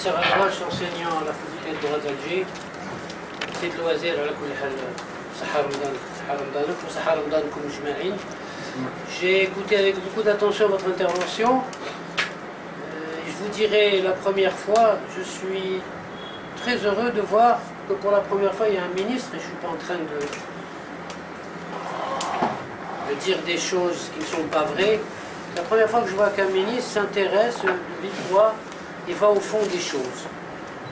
Nasser Al-Awwal, je suis enseignant à la faculté de droit d'Alger. C'est de loisir à la Ramadan. J'ai écouté avec beaucoup d'attention votre intervention. Je vous dirai la première fois, je suis très heureux de voir que pour la première fois il y a un ministre, et je ne suis pas en train de dire des choses qui ne sont pas vraies. C'est la première fois que je vois qu'un ministre s'intéresse de vive voix et va au fond des choses.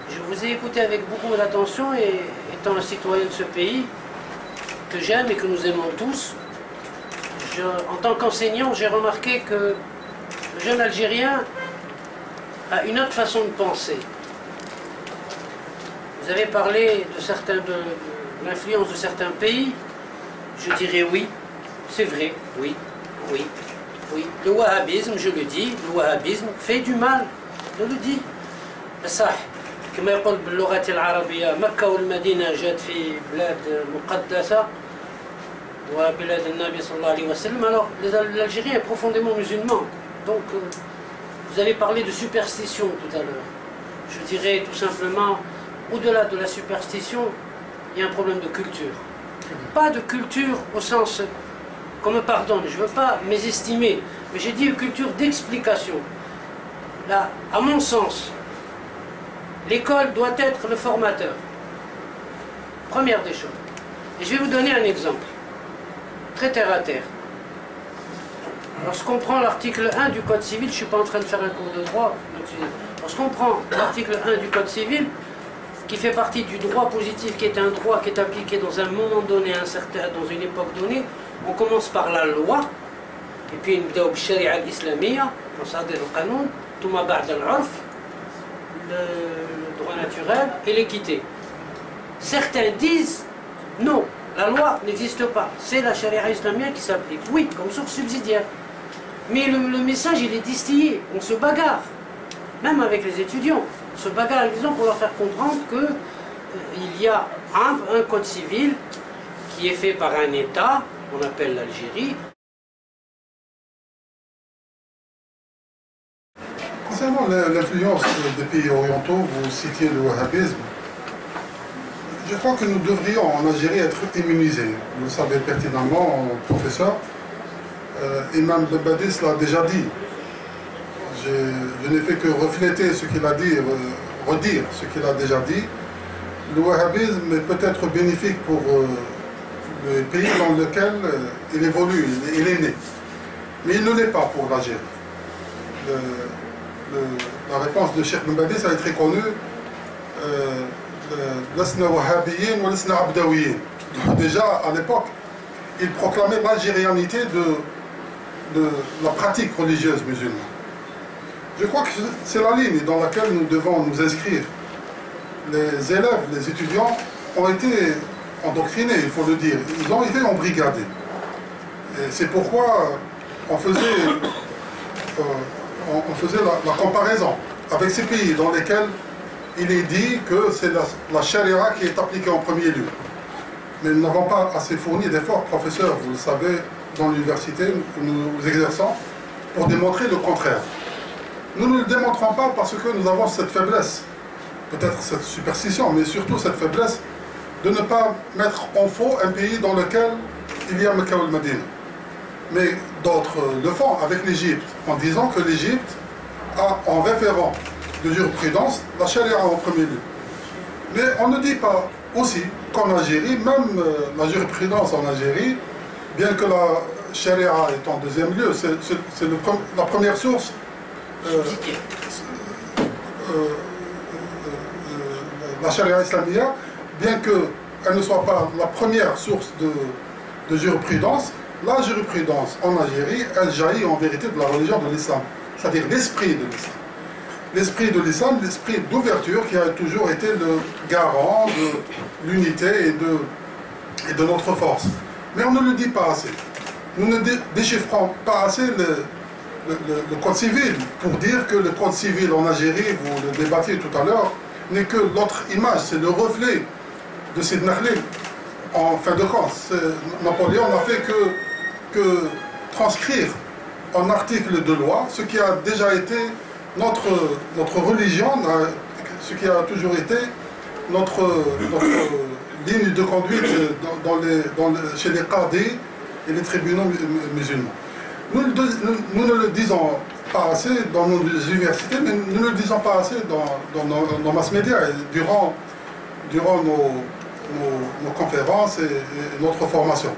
Je vous ai écouté avec beaucoup d'attention et étant un citoyen de ce pays que j'aime et que nous aimons tous, en tant qu'enseignant, j'ai remarqué que le jeune Algérien a une autre façon de penser. Vous avez parlé de l'influence de certains pays. Je dirais oui, c'est vrai, oui, oui, oui. Le wahhabisme, je le dis, le wahhabisme fait du mal, je le dis. صح كما يقول باللغة العربية مكة والمدينة جات في بلاد مقدسة وبلاد النبي صلى الله عليه وسلم. Alors l'Algérie est profondément musulman. Donc vous avez parlé de superstition tout à l'heure. Je dirais tout simplement, au-delà de la superstition, il y a un problème de culture. Pas de culture au sens, qu'on me pardonne, je ne veux pas mésestimer, mais j'ai dit une culture d'explication. Là, à mon sens, l'école doit être le formateur. Première des choses. Et je vais vous donner un exemple, très terre à terre. Lorsqu'on prend l'article 1 du Code civil, je ne suis pas en train de faire un cours de droit, lorsqu'on prend l'article 1 du Code civil, qui fait partie du droit positif, qui est un droit qui est appliqué dans un moment donné, dans une époque donnée, on commence par la loi, et puis on va sharia al-islamiyya, le droit naturel et l'équité. Certains disent non, la loi n'existe pas, c'est la charia islamienne qui s'applique. Oui, comme source subsidiaire. Mais le message il est distillé, on se bagarre, même avec les étudiants, on se bagarre avec les gens pour leur faire comprendre qu'il y a un code civil qui est fait par un État, on appelle l'Algérie. Concernant l'influence des pays orientaux, vous citiez le wahhabisme. Je crois que nous devrions en Algérie être immunisés. Vous le savez pertinemment, professeur. Imam Badis l'a déjà dit. Je n'ai fait que refléter ce qu'il a dit, redire ce qu'il a déjà dit. Le wahhabisme est peut-être bénéfique pour le pays dans lequel il évolue, il est né. Mais il ne l'est pas pour l'Algérie. La réponse de Cheikh Mbadis a été très connue. Déjà à l'époque, il proclamait l'algérianité de la pratique religieuse musulmane. Je crois que c'est la ligne dans laquelle nous devons nous inscrire. Les élèves, les étudiants ont été endoctrinés, il faut le dire. Ils ont été embrigadés. C'est pourquoi on faisait la comparaison avec ces pays dans lesquels il est dit que c'est la charia qui est appliquée en premier lieu. Mais nous n'avons pas assez fourni d'efforts, professeur, vous le savez, dans l'université où nous exerçons, pour démontrer le contraire. Nous ne le démontrons pas parce que nous avons cette faiblesse, peut-être cette superstition, mais surtout cette faiblesse de ne pas mettre en faux un pays dans lequel il y a Mecca ou le Médine. Mais d'autres le font avec l'Égypte, en disant que l'Égypte a en référent de jurisprudence la charia en premier lieu. Mais on ne dit pas aussi qu'en Algérie, même la jurisprudence en Algérie, bien que la charia est en deuxième lieu, c'est la première source, la charia islamique, bien qu'elle ne soit pas la première source de jurisprudence, la jurisprudence en Algérie, elle jaillit en vérité de la religion de l'islam, c'est-à-dire l'esprit de l'islam. L'esprit de l'islam, l'esprit d'ouverture qui a toujours été le garant de l'unité et de notre force. Mais on ne le dit pas assez. Nous ne déchiffrons pas assez le code civil pour dire que le code civil en Algérie, vous le débattiez tout à l'heure, n'est que l'autre image, c'est le reflet de Sidna Khalil. En fin de compte, Napoléon n'a fait que transcrire en article de loi ce qui a déjà été notre religion ce qui a toujours été notre ligne de conduite chez les qadis et les tribunaux musulmans. Nous ne le disons pas assez dans nos universités, mais nous ne le disons pas assez dans nos mass médias et durant nos conférences et notre formation.